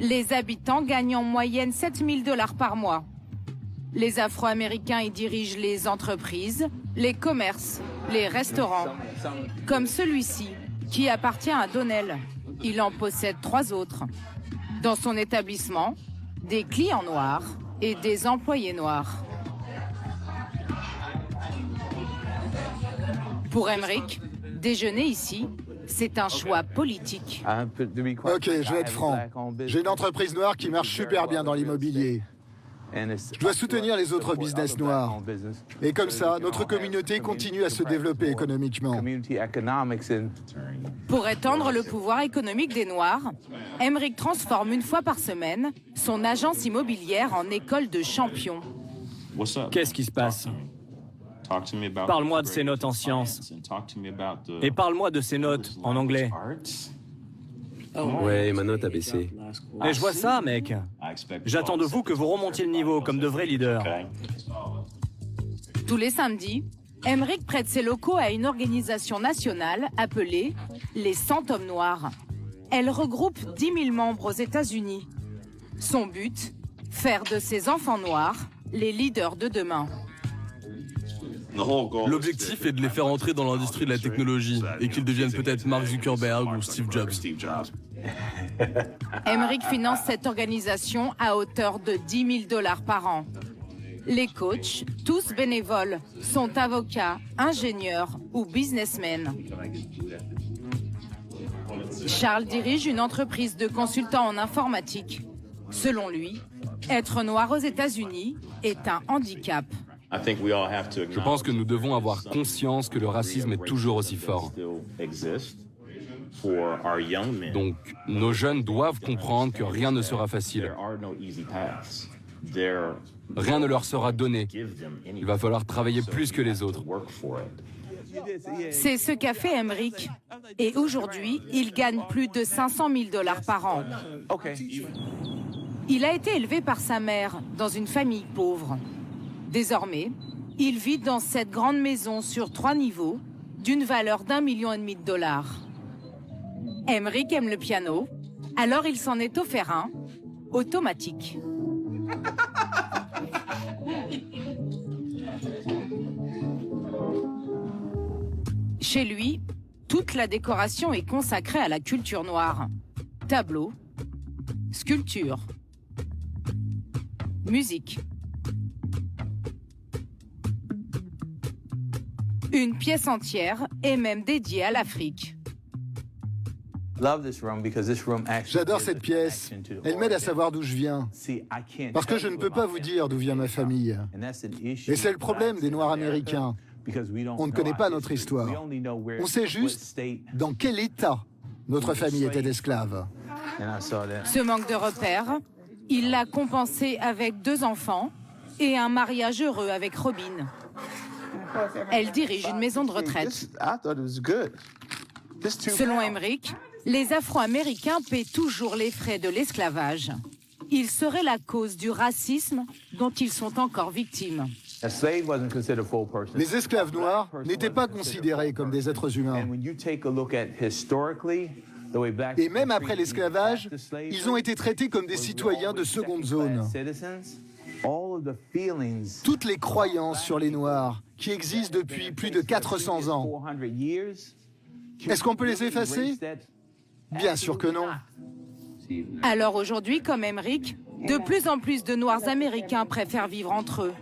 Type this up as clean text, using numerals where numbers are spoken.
Les habitants gagnent en moyenne 7 000 $ par mois. Les Afro-Américains y dirigent les entreprises, les commerces, les restaurants, comme celui-ci, qui appartient à Donnell. Il en possède 3 autres. Dans son établissement, des clients noirs et des employés noirs. Pour Emmerich, déjeuner ici, c'est un choix politique. Ok, je vais être franc. J'ai une entreprise noire qui marche super bien dans l'immobilier. Je dois soutenir les autres business noirs. Et comme ça, notre communauté continue à se développer économiquement. Pour étendre le pouvoir économique des Noirs, Emmerich transforme une fois par semaine son agence immobilière en école de champions. Qu'est-ce qui se passe? Parle-moi de ces notes en sciences. Et parle-moi de ces notes en anglais. Ouais, ma note a baissé. Et je vois ça, mec. J'attends de vous que vous remontiez le niveau comme de vrais leaders. Tous les samedis, Emmerich prête ses locaux à une organisation nationale appelée les 100 hommes noirs. Elle regroupe 10 000 membres aux États-Unis. Son but, faire de ces enfants noirs les leaders de demain. L'objectif est de les faire entrer dans l'industrie de la technologie et qu'ils deviennent peut-être Mark Zuckerberg ou Steve Jobs. Emmerich finance cette organisation à hauteur de 10 000 $ par an. Les coachs, tous bénévoles, sont avocats, ingénieurs ou businessmen. Charles dirige une entreprise de consultants en informatique. Selon lui, être noir aux États-Unis est un handicap. Je pense que nous devons avoir conscience que le racisme est toujours aussi fort. Donc, nos jeunes doivent comprendre que rien ne sera facile. Rien ne leur sera donné. Il va falloir travailler plus que les autres. C'est ce qu'a fait Emmerich. Et aujourd'hui, il gagne plus de 500 000 $ par an. Il a été élevé par sa mère dans une famille pauvre. Désormais, il vit dans cette grande maison sur 3 niveaux, d'une valeur d'1,5 million de $. Emmerich aime le piano, alors il s'en est offert un, automatique. Chez lui, toute la décoration est consacrée à la culture noire. Tableaux, sculptures, musique. Une pièce entière est même dédiée à l'Afrique. J'adore cette pièce. Elle m'aide à savoir d'où je viens. Parce que je ne peux pas vous dire d'où vient ma famille. Et c'est le problème des Noirs américains. On ne connaît pas notre histoire. On sait juste dans quel état notre famille était esclave. Ce manque de repères, il l'a compensé avec 2 enfants et un mariage heureux avec Robin. Elle dirige une maison de retraite. Selon Emmerich, les Afro-Américains paient toujours les frais de l'esclavage. Ils seraient la cause du racisme dont ils sont encore victimes. Les esclaves noirs n'étaient pas considérés comme des êtres humains. Et même après l'esclavage, ils ont été traités comme des citoyens de seconde zone. Toutes les croyances sur les Noirs, qui existent depuis plus de 400 ans, est-ce qu'on peut les effacer? Bien sûr que non. Alors aujourd'hui, comme Emmerich, de plus en plus de Noirs américains préfèrent vivre entre eux.